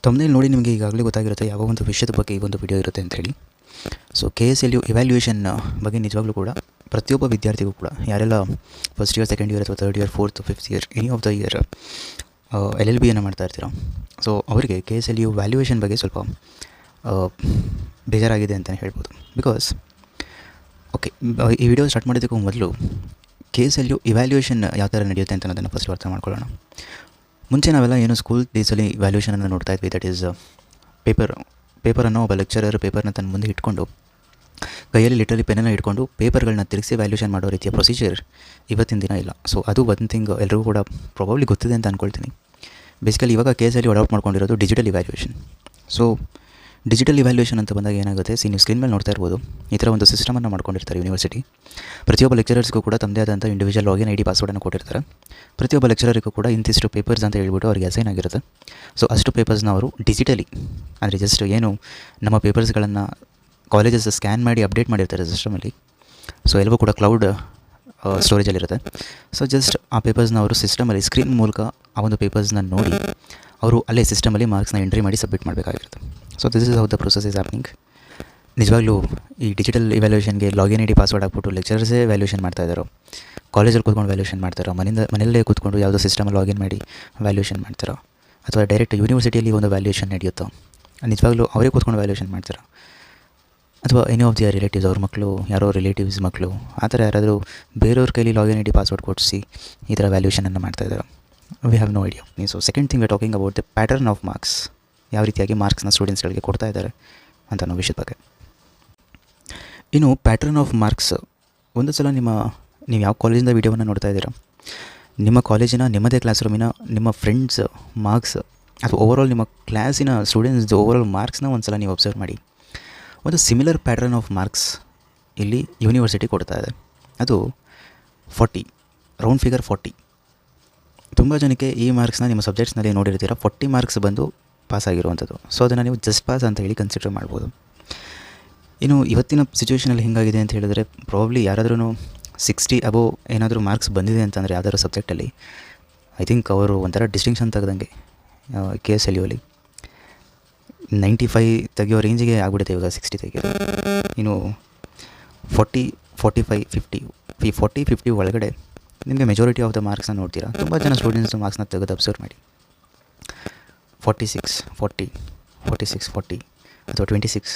ತಮ್ಮನೇಲಿ ನೋಡಿ ನಿಮಗೆ ಈಗಾಗಲೇ ಗೊತ್ತಾಗಿರುತ್ತೆ ಯಾವ ಒಂದು ವಿಷಯದ ಬಗ್ಗೆ ಈ ಒಂದು ವಿಡಿಯೋ ಇರುತ್ತೆ ಅಂತ ಹೇಳಿ. ಸೊ KSLU ಇವ್ಯಾಲ್ಯೂಯೇಷನ್ ಬಗ್ಗೆ ನಿಜವಾಗ್ಲೂ ಕೂಡ ಪ್ರತಿಯೊಬ್ಬ ವಿದ್ಯಾರ್ಥಿಗೂ ಕೂಡ ಯಾರೆಲ್ಲ ಫಸ್ಟ್ ಇಯರ್, ಸೆಕೆಂಡ್ ಇಯರ್ ಅಥವಾ third year, fourth, fifth year any of the year LLBಯನ್ನು ಮಾಡ್ತಾ ಇರ್ತೀರ. ಸೊ ಅವರಿಗೆ KSLU ವ್ಯಾಲ್ಯೂಯೇಷನ್ ಬಗ್ಗೆ ಸ್ವಲ್ಪ ಬೇಜಾರಾಗಿದೆ ಅಂತಲೇ ಹೇಳ್ಬೋದು. ಬಿಕಾಸ್ ಓಕೆ, ಈ ವಿಡಿಯೋ ಸ್ಟಾರ್ಟ್ ಮಾಡೋದಕ್ಕೂ ಮೊದಲು KSLU ಇವ್ಯಾಲ್ಯೂಯೇಷನ್ ಯಾವ ಥರ ನಡೆಯುತ್ತೆ ಅಂತ ಅನ್ನೋದನ್ನು ಫಸ್ಟ್ ಅರ್ಥ ಮಾಡ್ಕೊಳ್ಳೋಣ. ಮುಂಚೆ ನಾವೆಲ್ಲ ಏನು ಸ್ಕೂಲ್ ಡೇಸಲ್ಲಿ ವ್ಯಾಲ್ಯೂಯೇಷನನ್ನು ನೋಡ್ತಾ ಇದ್ವಿ. ದಟ್ ಈಸ್ ಪೇಪರನ್ನು ಒಬ್ಬ ಲೆಕ್ಚರರ್ ಪೇಪರ್ನ ತನ್ನ ಮುಂದೆ ಇಟ್ಕೊಂಡು ಕೈಯಲ್ಲಿ ಲಿಟರಲಿ ಪೆನ್ನನ್ನು ಇಟ್ಕೊಂಡು ಪೇಪರ್ಗಳನ್ನ ತಿರುಗಿಸಿ ವ್ಯಾಲ್ಯೂಯೇಷನ್ ಮಾಡೋ ರೀತಿಯ ಪ್ರೊಸೀಜರ್ ಇವತ್ತಿನ ದಿನ ಇಲ್ಲ. ಸೊ ಅದು ಒಂದು ಥಿಂಗ್ ಎಲ್ರಿಗೂ ಕೂಡ ಪ್ರಾಬಬ್ಲಿ ಗೊತ್ತಿದೆ ಅಂತ ಅಂದ್ಕೊಳ್ತೀನಿ. ಬೇಸಿಕಲಿ ಇವಾಗ KSLU ಅಡಾಪ್ಟ್ ಮಾಡ್ಕೊಂಡಿರೋದು digital evaluation. So digital evaluation ಅಂತ ಬಂದಾಗ ಏನಾಗುತ್ತೆ, ನೀವು ಸ್ಕ್ರೀನ್ ಮೇಲೆ ನೋಡ್ತಾ ಇರ್ಬೋದು, ಈ ಥರ ಒಂದು ಸಿಸ್ಟಮನ್ನು ಮಾಡ್ಕೊಂಡಿರ್ತಾರೆ ಯೂನಿವರ್ಸಿಟಿ. ಪ್ರತಿಯೊಬ್ಬ ಲೆಕ್ಚರರ್ಸ್ಗೂ ಕೂಡ ತಮ್ಮದೇ ಆದಂಥ ಇಂಡಿವಿಜುವಲ್ ಲಾಗಿನ್ ID ಪಾಸ್ವರ್ಡನ್ನು ಕೊಟ್ಟಿರ್ತಾರೆ. ಪ್ರತಿಯೊಬ್ಬ ಲೆಕ್ಚರರಿಗೂ ಕೂಡ ಇಂತಿಷ್ಟು ಪೇಪರ್ಸ್ ಅಂತ ಹೇಳ್ಬಿಟ್ಟು ಅವ್ರಿಗೆ ಅಸೈನ್ ಆಗಿರುತ್ತೆ. ಸೊ ಅಷ್ಟು ಪೇಪರ್ಸ್ನ ಅವರು ಡಿಜಿಟಲಿ, ಅಂದರೆ ಜಸ್ಟ್ ಏನು ನಮ್ಮ ಪೇಪರ್ಸ್ಗಳನ್ನು ಕಾಲೇಜಸ್ ಸ್ಕ್ಯಾನ್ ಮಾಡಿ ಅಪ್ಡೇಟ್ ಮಾಡಿರ್ತಾರೆ ಸಿಸ್ಟಮಲ್ಲಿ. ಸೊ ಎಲ್ಲವೂ ಕೂಡ ಕ್ಲೌಡ್ ಸ್ಟೋರೇಜಲ್ಲಿರುತ್ತೆ. ಸೊ ಜಸ್ಟ್ ಆ ಪೇಪರ್ಸ್ನ ಅವರು ಸಿಸ್ಟಮಲ್ಲಿ ಸ್ಕ್ರೀನ್ ಮೂಲಕ ಆ ಒಂದು ಪೇಪರ್ಸ್ನ ನೋಡಿ ಅವರು ಅಲ್ಲೇ ಸಿಸ್ಟಮಲ್ಲಿ ಮಾರ್ಕ್ಸ್ನ ಎಂಟ್ರಿ ಮಾಡಿ ಸಬ್ಮಿಟ್ ಮಾಡಬೇಕಾಗಿರುತ್ತೆ. So this is how the process is happening. ನಿಜವಾಗ್ಲೂ ಈ ಡಿಜಿಟಲ್ ಇವ್ಯಾಲ್ಯೂಯೇಷನ್ಗೆ ಲಾಗಿನ್ ID ಪಾಸ್ವರ್ಡ್ ಹಾಕ್ಬಿಟ್ಟು ಲೆಕ್ಚರರ್ಸೇ ವ್ಯಾಲ್ಯೂಯೇಷನ್ ಮಾಡ್ತಾಯಿದ್ದಾರೋ, ಕಾಲೇಜಲ್ಲಿ ಕೂತ್ಕೊಂಡು ವ್ಯಾಲ್ಯೂಯೇಷನ್ ಮಾಡ್ತಾರೋ, ಮನೆಯಲ್ಲೇ ಕೂತ್ಕೊಂಡು ಯಾವುದೋ ಸಿಸ್ಟಮಲ್ಲಿ ಲಾಗಿನ್ ಮಾಡಿ ವ್ಯಾಲ್ಯೂಯೇಷನ್ ಮಾಡ್ತಾರೋ, ಅಥವಾ ಡೈರೆಕ್ಟ್ ಯೂನಿವರ್ಸಿಟಿಯಲ್ಲಿ ಒಂದು ವ್ಯಾಲ್ಯೂಯೇಷನ್ ನಡೆಯುತ್ತೋ, ನಿಜವಾಗ್ಲೂ ಅವರೇ ಕೂತ್ಕೊಂಡು ವ್ಯಾಲ್ಯೂಯೇಷನ್ ಮಾಡ್ತಾರೋ, ಅಥವಾ ಎನಿ ಆಫ್ ದಿ ರಿಲೇಟಿವ್ಸ್, ಅವ್ರ ಮಕ್ಕಳು, ಯಾರೋ ರಿಲೇಟಿವ್ಸ್ ಮಕ್ಕಳು, ಆ ಥರ ಯಾರಾದರೂ ಬೇರೆಯವ್ರ ಕೈಲಿ ಲಾಗಿನ್ ID ಪಾಸ್ವರ್ಡ್ ಕೊಡಿಸಿ ಈ ಥರ ವ್ಯಾಲ್ಯೂಯೇಷನನ್ನು ಮಾಡ್ತಾಯಿದ್ದಾರೆ. We have no idea. So second thing we are talking about the pattern of marks. ಯಾವ ರೀತಿಯಾಗಿ ಮಾರ್ಕ್ಸ್ನ ಸ್ಟೂಡೆಂಟ್ಸ್ಗಳಿಗೆ ಕೊಡ್ತಾ ಇದ್ದಾರೆ ಅಂತ ಅನ್ನೋ ವಿಷಯದ ಬಗ್ಗೆ. ಇನ್ನು ಪ್ಯಾಟರ್ನ್ ಆಫ್ ಮಾರ್ಕ್ಸ್, ಒಂದು ಸಲ ನೀವು ಯಾವ ಕಾಲೇಜಿಂದ ವೀಡಿಯೋವನ್ನು ನೋಡ್ತಾ ಇದ್ದೀರಾ, ನಿಮ್ಮ ಕಾಲೇಜಿನ, ನಿಮ್ಮದೇ ಕ್ಲಾಸ್ ರೂಮಿನ, ನಿಮ್ಮ ಫ್ರೆಂಡ್ಸ್ ಮಾರ್ಕ್ಸ್ ಅಥವಾ ಓವರಾಲ್ ನಿಮ್ಮ ಕ್ಲಾಸಿನ ಸ್ಟೂಡೆಂಟ್ಸ್ದು ಓವರಾಲ್ ಮಾರ್ಕ್ಸ್ನ ಒಂದು ಸಲ ನೀವು ಅಬ್ಸರ್ವ್ ಮಾಡಿ. ಒಂದು ಸಿಮಿಲರ್ ಪ್ಯಾಟರ್ನ್ ಆಫ್ ಮಾರ್ಕ್ಸ್ ಇಲ್ಲಿ ಯೂನಿವರ್ಸಿಟಿ ಕೊಡ್ತಾ ಇದೆ. ಅದು 40, ರೌಂಡ್ ಫಿಗರ್ 40. ತುಂಬ ಜನಕ್ಕೆ ಈ ಮಾರ್ಕ್ಸ್ನ ನಿಮ್ಮ ಸಬ್ಜೆಕ್ಟ್ಸ್ನಲ್ಲಿ ನೋಡಿರ್ತೀರ 40 ಮಾರ್ಕ್ಸ್ ಬಂದು ಪಾಸ್ ಆಗಿರುವಂಥದ್ದು. ಸೊ ಅದನ್ನು ನೀವು ಜಸ್ಟ್ ಪಾಸ್ ಅಂತ ಹೇಳಿ ಕನ್ಸಿಡರ್ ಮಾಡ್ಬೋದು. ಇನ್ನು ಇವತ್ತಿನ ಸಿಚುವೇಷನಲ್ಲಿ ಹೆಂಗಾಗಿದೆ ಅಂತ ಹೇಳಿದ್ರೆ, ಪ್ರಾಬ್ಲಿ ಯಾರಾದ್ರೂ 60 ಅಬೋವ್ ಏನಾದರೂ ಮಾರ್ಕ್ಸ್ ಬಂದಿದೆ ಅಂತಂದರೆ ಯಾವ್ದಾದ್ರು ಸಬ್ಜೆಕ್ಟಲ್ಲಿ, ಐ ಥಿಂಕ್ ಅವರು ಒಂಥರ ಡಿಸ್ಟಿಂಕ್ಷನ್ ತೆಗೆದಂಗೆ. KSLU 95 ತೆಗಿಯೋ ರೇಂಜಿಗೆ ಆಗ್ಬಿಡುತ್ತೆ ಇವಾಗ 60 ತೆಗಿಯೋದು. ಇನ್ನು 40, 45, 50 ಒಳಗಡೆ ನಿಮಗೆ ಮೆಜಾರಿಟಿ ಆಫ್ ದ ಮಾರ್ಕ್ಸ್ನ ನೋಡ್ತೀರಾ. ತುಂಬ ಜನ ಸ್ಟೂಡೆಂಟ್ಸ್ ಮಾರ್ಕ್ಸ್ನ ತೆಗೆದು ಅಬ್ಸರ್ವ್ ಮಾಡಿ. 46, 40, 46, 40 ಅಥವಾ 26,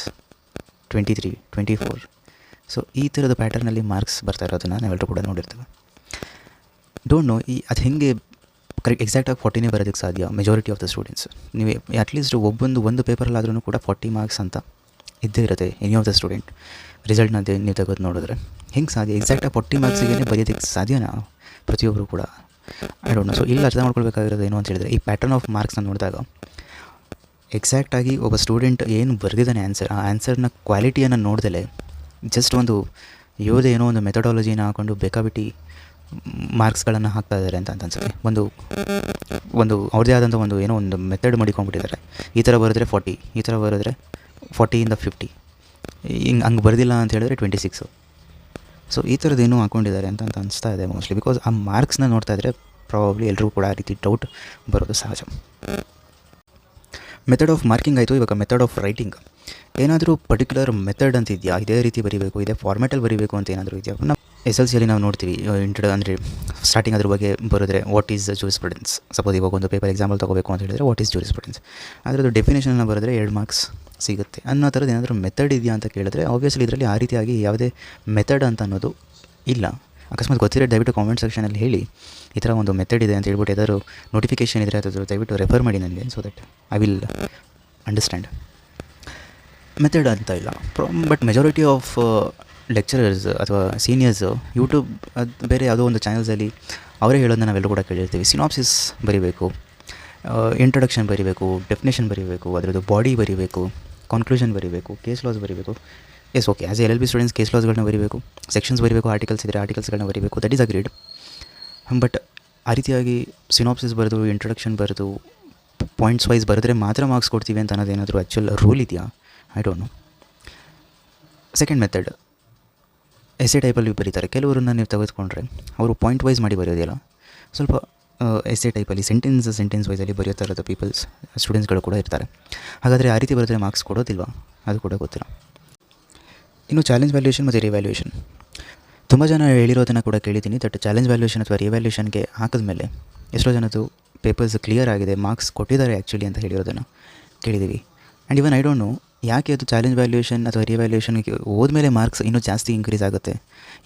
23, 24. ಸೊ ಈ ಥರದ ಪ್ಯಾಟರ್ನಲ್ಲಿ ಮಾರ್ಕ್ಸ್ ಬರ್ತಾ ಇರೋದನ್ನು ನಾವೆಲ್ಲರೂ ಕೂಡ ನೋಡಿರ್ತೇವೆ. ಡೋಂಟ್ ನೋ ಅದು ಹೇಗೆ ಕರೆಕ್ಟ್ ಎಕ್ಸಾಕ್ಟಾಗಿ 40ನೇ ಬರೋದಕ್ಕೆ ಸಾಧ್ಯ ಮೆಜಾರಿಟಿ ಆಫ್ ದ ಸ್ಟೂಡೆಂಟ್ಸ್. ನೀವು ಅಟ್ಲೀಸ್ಟ್ ಒಂದು ಪೇಪರಲ್ಲಾದ್ರೂ ಕೂಡ 40 ಮಾರ್ಕ್ಸ್ ಅಂತ ಇದ್ದೇ ಇರುತ್ತೆ ಎನಿ ಆಫ್ ದ ಸ್ಟೂಡೆಂಟ್. ರಿಸಲ್ಟ್ನ ನೀವು ತೆಗೆದು ನೋಡಿದ್ರೆ ಹೆಂಗೆ ಸಾಧ್ಯ ಎಕ್ಸಾಕ್ಟಾಗಿ 40 ಮಾರ್ಕ್ಸಿಗೆ ಬರೆಯೋದಕ್ಕೆ ಸಾಧ್ಯನಾ ಪ್ರತಿಯೊಬ್ಬರು ಕೂಡ? I don't no. ಸೊ ಇಲ್ಲಿ ಅರ್ಥ ಮಾಡ್ಕೊಳ್ಬೇಕಾಗಿರೋದು ಏನು ಅಂತ ಹೇಳಿದ್ರೆ, ಈ ಪ್ಯಾಟರ್ನ್ ಆಫ್ ಮಾರ್ಕ್ಸ್ನ ನೋಡಿದಾಗ ಎಕ್ಸಾಕ್ಟಾಗಿ ಒಬ್ಬ ಸ್ಟೂಡೆಂಟ್ ಏನು ಬರೆದಿದ್ದಾನೆ ಆನ್ಸರ್, ಆ ಆನ್ಸರ್ನ ಕ್ವಾಲಿಟಿಯನ್ನು ನೋಡ್ದಲೇ ಜಸ್ಟ್ ಒಂದು ಏನೋ ಒಂದು ಮೆಥಡಾಲಜಿನ ಹಾಕೊಂಡು ಬೇಕಾಬಿಟ್ಟು ಮಾರ್ಕ್ಸ್ಗಳನ್ನು ಹಾಕ್ತಾ ಇದ್ದಾರೆ ಅಂತ ಅನ್ಸುತ್ತೆ. ಒಂದು ಅವ್ರದ್ದೇ ಆದಂಥ ಒಂದು ಮೆಥಡ್ ಮಾಡಿಕೊಂಡ್ಬಿಟ್ಟಿದ್ದಾರೆ. ಈ ಥರ ಬರೆದ್ರೆ 40, ಈ ಥರ ಬರೆದ್ರೆ 40ಇಂದ 50, ಹಂಗೆ ಬರೆದಿಲ್ಲ ಅಂತ ಹೇಳಿದ್ರೆ 26. ಸೊ ಈ ಥರದ್ದೇನೋ ಹಾಕ್ಕೊಂಡಿದ್ದಾರೆ ಅಂತ ಅನಿಸ್ತಾ ಇದೆ ಮೋಸ್ಟ್ಲಿ. ಬಿಕಾಸ್ ಆ ಮಾರ್ಕ್ಸ್ನ ನೋಡ್ತಾ ಇದ್ದರೆ ಪ್ರಾಬಬ್ಲಿ ಎಲ್ಲರೂ ಕೂಡ ಆ ರೀತಿ ಡೌಟ್ ಬರೋದು ಸಹಜ. ಮೆಥಡ್ ಆಫ್ ಮಾರ್ಕಿಂಗ್ ಆಯಿತು. ಇವಾಗ ಮೆಥಡ್ ಆಫ್ ರೈಟಿಂಗ್, ಏನಾದರೂ ಪರ್ಟಿಕ್ಯುಲರ್ ಮೆಥಡ್ ಅಂತ ಇದೆಯಾ? ಇದೇ ರೀತಿ ಬರೀಬೇಕು, ಇದೇ ಫಾರ್ಮ್ಯಾಟಲ್ಲಿ ಬರೀಬೇಕು ಅಂತ ಏನಾದರೂ ಇದೆಯಾ? ನಾವು SLCಯಲ್ಲಿ ನಾವು ನೋಡ್ತೀವಿ, ಅಂದರೆ ಸ್ಟಾರ್ಟಿಂಗ್ ಅದ್ರ ಬಗ್ಗೆ ಬರೆದ್ರೆ ವಾಟ್ ಈಸ್ ಜೂರಿಸ್ಪ್ರುಡೆನ್ಸ್. ಸಪೋಸ್ ಇವಾಗ ಒಂದು ಪೇಪರ್ ಎಕ್ಸಾಂಪಲ್ ತೊಗೋಬೇಕು ಅಂತ ಹೇಳಿದ್ರೆ ವಾಟ್ ಈಸ್ ಜೂರಿಸ್ಪ್ರುಡೆನ್ಸ್, ಅದರದ್ದು ಡೆಫಿನೇಷನ್ನ ಬರೆದ್ರೆ 2 ಮಾರ್ಕ್ಸ್ ಸಿಗುತ್ತೆ ಅನ್ನೋ ಥರದ್ದು ಏನಾದರೂ ಮೆಥಡ್ ಇದೆಯಾ ಅಂತ ಕೇಳಿದ್ರೆ ಆಬ್ವಿಯಸ್ಲಿ ಇದರಲ್ಲಿ ಆ ರೀತಿಯಾಗಿ ಯಾವುದೇ ಮೆಥಡ್ ಅಂತ ಅನ್ನೋದು ಇಲ್ಲ. ಅಕಸ್ಮಾತ್ ಗೊತ್ತಿರೋ ದಯವಿಟ್ಟು ಕಾಮೆಂಟ್ ಸೆಕ್ಷನಲ್ಲಿ ಹೇಳಿ, ಈ ಥರ ಒಂದು ಮೆಥಡ್ ಇದೆ ಅಂತ ಹೇಳ್ಬಿಟ್ಟು ಯಾವ್ದಾದ್ರು ನೋಟಿಫಿಕೇಷನ್ ಇದ್ದರೆ ಅದು ದಯವಿಟ್ಟು ರೆಫರ್ ಮಾಡಿ ನನಗೆ, so that I will understand. Method ಅಂತ ಇಲ್ಲ, ಬಟ್ ಮೆಜಾರಿಟಿ ಆಫ್ ಲೆಕ್ಚರರ್ಸ್ ಅಥವಾ ಸೀನಿಯರ್ಸು ಯೂಟ್ಯೂಬ್ ಅದು ಬೇರೆ ಯಾವುದೋ ಒಂದು ಚಾನಲ್ಸಲ್ಲಿ ಅವರೇ ಹೇಳೋದನ್ನ ನಾವೆಲ್ಲರೂ ಕೂಡ ಕೇಳಿರ್ತೀವಿ. ಸಿನಾಪ್ಸಿಸ್ ಬರೀಬೇಕು, ಇಂಟ್ರೊಡಕ್ಷನ್ ಬರೀಬೇಕು, ಡೆಫಿನೇಷನ್ ಬರೀಬೇಕು, ಅದರದ್ದು ಬಾಡಿ ಬರೀಬೇಕು, ಕನ್ಕ್ಲೂಷನ್ ಬರೀಬೇಕು, ಕೇಸ್ ಲಾಸ್ ಬರೀಬೇಕು. Yes okay, as LLB students case ಲಾಸ್ಗಳನ್ನ ಬರೀಬೇಕು, ಸೆಕ್ಷನ್ಸ್ ಬರೀಬೇಕು, ಆರ್ಟಿಕಲ್ಸ್ ಇದ್ದರೆ ಆರ್ಟಿಕಲ್ಸ್ಗಳನ್ನ ಬರೀಬೇಕು, ದಟ್ ಈಸ್ ಅಗ್ರೀಡ್. ಬಟ್ ಆ ರೀತಿಯಾಗಿ ಸಿನಾಪ್ಸಿಸ್ ಬರೆದು, ಇಂಟ್ರೊಡಕ್ಷನ್ ಬರೆದು, ಪಾಯಿಂಟ್ಸ್ ವೈಸ್ ಬರೆದ್ರೆ ಮಾತ್ರ ಮಾರ್ಕ್ಸ್ ಕೊಡ್ತೀವಿ ಅಂತ ಅನ್ನೋದೇನಾದರೂ ಆ್ಯಕ್ಚುಲ್ ರೂಲ್ ಇದೆಯಾ? I don't no. Second method, essay ಟೈಪಲ್ಲಿ ಬರೀತಾರೆ. ಕೆಲವರನ್ನು ನೀವು ತೆಗೆದುಕೊಂಡ್ರೆ ಅವರು ಪಾಯಿಂಟ್ ವೈಸ್ ಮಾಡಿ ಬರೆಯೋದಿಲ್ಲ, ಸ್ವಲ್ಪ ಎಸ್ಸೆ ಟೈಪಲ್ಲಿ ಸೆಂಟೆನ್ಸ್ ವೈಸಲ್ಲಿ ಬರೆಯೋ ಥರದ ಸ್ಟೂಡೆಂಟ್ಸ್ಗಳು ಕೂಡ ಇರ್ತಾರೆ. ಹಾಗಾದರೆ ಆ ರೀತಿ ಬರೆದ್ರೆ ಮಾರ್ಕ್ಸ್ ಕೊಡೋದಿಲ್ವಾ? ಅದು ಕೂಡ ಗೊತ್ತಿಲ್ಲ. ಇನ್ನು ಚಾಲೆಂಜ್ ವ್ಯಾಲ್ಯೂಯೇಷನ್ ಮತ್ತು ರಿವ್ಯಾಲ್ಯೂಯೇಷನ್ ತುಂಬ ಜನ ಹೇಳಿರೋದನ್ನು ಕೂಡ ಕೇಳಿದ್ದೀನಿ. ದಟ್ ಚಾಲೆಂಜ್ ವ್ಯಾಲ್ಯೂಯೇಷನ್ ಅಥವಾ ರಿವ್ಯಾಲ್ಯೂಯೇಷನ್ಗೆ ಹಾಕಿದ್ಮೇಲೆ ಎಷ್ಟೋ ಜನದ್ದು ಪೇಪರ್ಸ್ ಕ್ಲಿಯರ್ ಆಗಿದೆ, ಮಾರ್ಕ್ಸ್ ಕೊಟ್ಟಿದ್ದಾರೆ ಆ್ಯಕ್ಚುಲಿ ಅಂತ ಹೇಳಿರೋದನ್ನು ಕೇಳಿದ್ದೀವಿ. And even I don't no ಯಾಕೆ ಅದು ಚಾಲೆಂಜ್ ವ್ಯಾಲ್ಯೂಯೇಷನ್ ಅಥವಾ ರಿವ್ಯಾಲ್ಯೂಯೇಷನ್ಗೆ ಹೋದ್ಮೇಲೆ ಮಾರ್ಕ್ಸ್ ಇನ್ನೂ ಜಾಸ್ತಿ ಇನ್ಕ್ರೀಸ್ ಆಗುತ್ತೆ,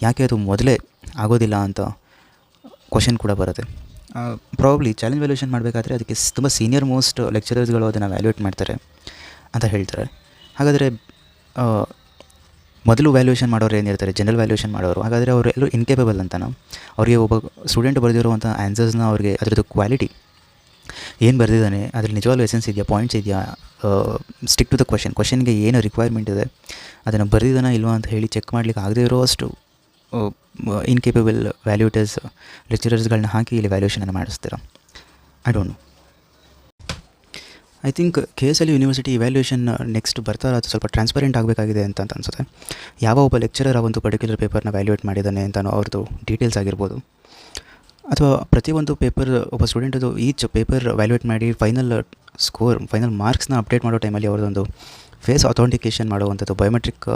ಯಾಕೆ ಅದು ಮೊದಲೇ ಆಗೋದಿಲ್ಲ ಅಂತ ಕ್ವಶನ್ ಕೂಡ ಬರುತ್ತೆ. ಪ್ರಾಬಬ್ಲಿ ಚಾಲೆಂಜ್ ವ್ಯಾಲ್ಯೂಯೇಷನ್ ಮಾಡಬೇಕಾದ್ರೆ ಅದಕ್ಕೆ ತುಂಬ ಸೀನಿಯರ್ ಮೋಸ್ಟ್ ಲೆಕ್ಚರರ್ಸ್ಗಳು ಅದನ್ನು ವ್ಯಾಲ್ಯೂಯೇಟ್ ಮಾಡ್ತಾರೆ ಅಂತ ಹೇಳ್ತಾರೆ. ಹಾಗಾದರೆ ಮೊದಲು ವ್ಯಾಲ್ಯೂಯೇಷನ್ ಮಾಡೋರು ಏನಿರ್ತಾರೆ, ಜನರಲ್ ವ್ಯಾಲ್ಯೂಯೇಷನ್ ಮಾಡೋರು, ಹಾಗಾದರೆ ಅವರು ಎಲ್ಲರೂ ಇನ್ಕೇಪಬಲ್ ಅಂತನಾ? ಅವರಿಗೆ ಒಬ್ಬ ಸ್ಟೂಡೆಂಟ್ ಬರೆದಿರುವಂಥ ಆನ್ಸರ್ಸ್ನ ಅವ್ರಿಗೆ ಅದರದ್ದು ಕ್ವಾಲಿಟಿ ಏನು ಬರೆದಿದ್ದಾನೆ, ಅದ್ರಲ್ಲಿ ನಿಜವಾಗ್ಲೂ ಎಸೆನ್ಸ್ ಇದೆಯಾ, ಪಾಯಿಂಟ್ಸ್ ಇದೆಯಾ, ಸ್ಟಿಕ್ ಟು ದ ಕ್ವಶನ್ಗೆ ಏನು ರಿಕ್ವೈರ್ಮೆಂಟ್ ಇದೆ ಅದನ್ನು ಬರೆದಿದ್ದಾನ ಇಲ್ವಾ ಅಂತ ಹೇಳಿ ಚೆಕ್ ಮಾಡಲಿಕ್ಕೆ ಆಗದೇ ಇರೋ ಅಷ್ಟು ಇನ್ಕೇಪಬಲ್ ವ್ಯಾಲ್ಯೂಟರ್ಸ್ ಲೆಕ್ಚರರ್ಸ್ಗಳನ್ನ ಹಾಕಿ ಇಲ್ಲಿ ವ್ಯಾಲ್ಯೂಯೇಷನನ್ನು ಮಾಡಿಸ್ತೀರಾ? I don't know. I think KSLU university evaluation next ಬರ್ತಾರ ಅದು ಸ್ವಲ್ಪ ಟ್ರಾನ್ಸ್ಪರೆಂಟ್ ಆಗಬೇಕಾಗಿದೆ ಅಂತ ಅನಿಸುತ್ತೆ. ಯಾವ ಒಬ್ಬ ಲೆಕ್ಚರರ್ ಆ ಒಂದು ಪರ್ಟಿಕ್ಯುಲರ್ ಪೇಪರ್ನ ವ್ಯಾಲ್ಯೂಯೇಟ್ ಮಾಡಿದ್ದಾನೆ ಅಂತಲೋ ಅವ್ರದ್ದು ಡೀಟೇಲ್ಸ್ ಆಗಿರ್ಬೋದು, ಅಥವಾ ಪ್ರತಿಯೊಂದು ಪೇಪರ್ ಒಬ್ಬ ಸ್ಟೂಡೆಂಟದು ಈಚ್ ಪೇಪರ್ ವ್ಯಾಲ್ಯೂಯೇಟ್ ಮಾಡಿ ಫೈನಲ್ ಮಾರ್ಕ್ಸ್ನ ಅಪ್ಡೇಟ್ ಮಾಡೋ ಟೈಮಲ್ಲಿ ಅವ್ರದ್ದೊಂದು ಫೇಸ್ ಅಥೆಂಟಿಕೇಷನ್ ಮಾಡುವಂಥದ್ದು, ಬಯೋಮೆಟ್ರಿಕ್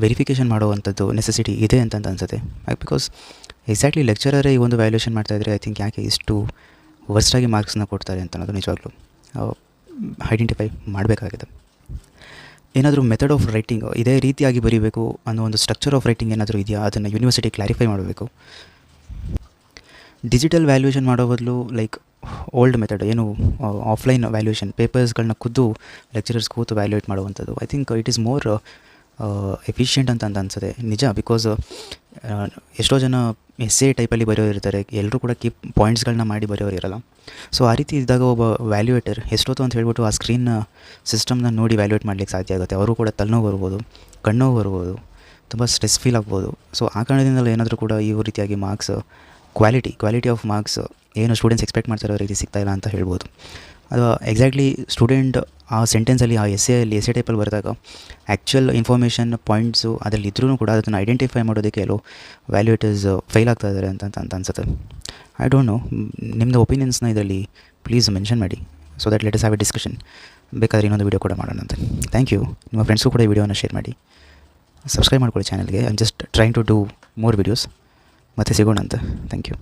ವೆರಿಫಿಕೇಷನ್ ಮಾಡುವಂಥದ್ದು ನೆಸೆಸಿಟಿ ಇದೆ ಅಂತ ಅನಿಸುತ್ತೆ. ಬಿಕಾಸ್ ಎಕ್ಸಾಕ್ಟ್ಲಿ ಲೆಕ್ಚರರೇ ಈ ಒಂದು ವ್ಯಾಲ್ಯೂಯೇಷನ್ ಮಾಡ್ತಾಯಿದ್ರೆ ಐ ಥಿಂಕ್ ಯಾಕೆ ಇಷ್ಟು ವರ್ಸ್ಟಾಗಿ ಮಾರ್ಕ್ಸ್ನ ಕೊಡ್ತಾರೆ ಅಂತ ಅನ್ನೋದು ನಿಜವಾಗ್ಲೂ ಐಡೆಂಟಿಫೈ ಮಾಡಬೇಕಾಗಿದೆ. ಏನಾದರೂ ಮೆಥಡ್ ಆಫ್ ರೈಟಿಂಗ್ ಇದೇ ರೀತಿಯಾಗಿ ಬರೀಬೇಕು ಅನ್ನೋ ಒಂದು ಸ್ಟ್ರಕ್ಚರ್ ಆಫ್ ರೈಟಿಂಗ್ ಏನಾದರೂ ಇದೆಯಾ, ಅದನ್ನು ಯೂನಿವರ್ಸಿಟಿ ಕ್ಲಾರಿಫೈ ಮಾಡಬೇಕು. ಡಿಜಿಟಲ್ ವ್ಯಾಲ್ಯೂಯೇಷನ್ ಮಾಡೋ ಬದಲು ಲೈಕ್ ಓಲ್ಡ್ ಮೆಥಡ್ ಏನು ಆಫ್ಲೈನ್ ವ್ಯಾಲ್ಯೂಯೇಷನ್ ಪೇಪರ್ಸ್ಗಳನ್ನ ಖುದ್ದು ಲೆಕ್ಚರರ್ಸ್ ಕೂತು ವ್ಯಾಲ್ಯೂಯೇಟ್ ಮಾಡುವಂಥದ್ದು, I think it is more efficient ಅಂತ ಅನಿಸುತ್ತೆ. ನಿಜ, ಬಿಕಾಸ್ ಎಷ್ಟೋ ಜನ ಎಸ್ಸೆ ಟೈಪಲ್ಲಿ ಬರೆಯೋರು ಇರ್ತಾರೆ, ಎಲ್ಲರೂ ಕೂಡ ಪಾಯಿಂಟ್ಸ್ಗಳನ್ನ ಮಾಡಿ ಬರೆಯೋರು ಇರಲ್ಲ. ಸೊ ಆ ರೀತಿ ಇದ್ದಾಗ ಒಬ್ಬ ವ್ಯಾಲ್ಯೂಯೇಟರ್ ಎಷ್ಟೊತ್ತು ಅಂತ ಹೇಳ್ಬಿಟ್ಟು ಆ ಸ್ಕ್ರೀನ್ ಸಿಸ್ಟಮ್ನ ನೋಡಿ ವ್ಯಾಲ್ಯೂಯೇಟ್ ಮಾಡಲಿಕ್ಕೆ ಸಾಧ್ಯ ಆಗುತ್ತೆ. ಅವರು ಕೂಡ ತಲೆನೋವು ಬರ್ಬೋದು, ಕಣ್ಣೋವು ಬರ್ಬೋದು, ತುಂಬ ಸ್ಟ್ರೆಸ್ ಫೀಲ್ ಆಗ್ಬೋದು. ಸೊ ಆ ಕಾರಣದಿಂದಲೇ ಏನಾದರೂ ಕೂಡ ಈ ರೀತಿಯಾಗಿ ಮಾರ್ಕ್ಸ್ ಕ್ವಾಲಿಟಿ ಆಫ್ ಮಾರ್ಕ್ಸ್ ಏನು ಸ್ಟೂಡೆಂಟ್ಸ್ ಎಕ್ಸ್ಪೆಕ್ಟ್ ಮಾಡ್ತಾರೋ ಆ ರೀತಿ ಸಿಗ್ತಾಯಿಲ್ಲ ಅಂತ ಹೇಳ್ಬೋದು. ಅದು ಎಕ್ಸಾಕ್ಟ್ಲಿ ಸ್ಟೂಡೆಂಟ್ ಆ ಸೆಂಟೆನ್ಸಲ್ಲಿ ಆ ಎಸ್ಸೆ ಟೈಪಲ್ಲಿ ಬರೆದಾಗ ಆ್ಯಕ್ಚುಯಲ್ ಇನ್ಫಾರ್ಮೇಷನ್ ಪಾಯಿಂಟ್ಸು ಅದರಲ್ಲಿ ಇದ್ರೂ ಕೂಡ ಅದನ್ನು ಐಡೆಂಟಿಫೈ ಮಾಡೋದಕ್ಕೆ ಕೆಲವು ವ್ಯಾಲ್ಯೂಯೇಟರ್ಸ್ ಫೇಲ್ ಆಗ್ತಾ ಇದ್ದಾರೆ ಅಂತ ಅನ್ಸುತ್ತೆ. ಐ ಡೋಂಟ್ ನೋ, ನಿಮ್ಮದು ಒಪಿನಿಯನ್ಸ್ನ ಇದರಲ್ಲಿ ಪ್ಲೀಸ್ ಮೆನ್ಷನ್ ಮಾಡಿ, so that let us have a discussion. ಬೇಕಾದರೆ ಇನ್ನೊಂದು ವೀಡಿಯೋ ಕೂಡ ಮಾಡೋಣ ಅಂತ. Thank you. ನಿಮ್ಮ ಫ್ರೆಂಡ್ಸ್ಗೂ ಕೂಡ ಈ ವಿಡಿಯೋನ ಶೇರ್ ಮಾಡಿ, ಸಬ್ಸ್ಕ್ರೈಬ್ ಮಾಡ್ಕೊಳ್ಳಿ ಚಾನಲ್ಗೆ. I am just trying to do more videos. ಮತ್ತೆ ಸಿಗೋಣ ಅಂತ. Thank you.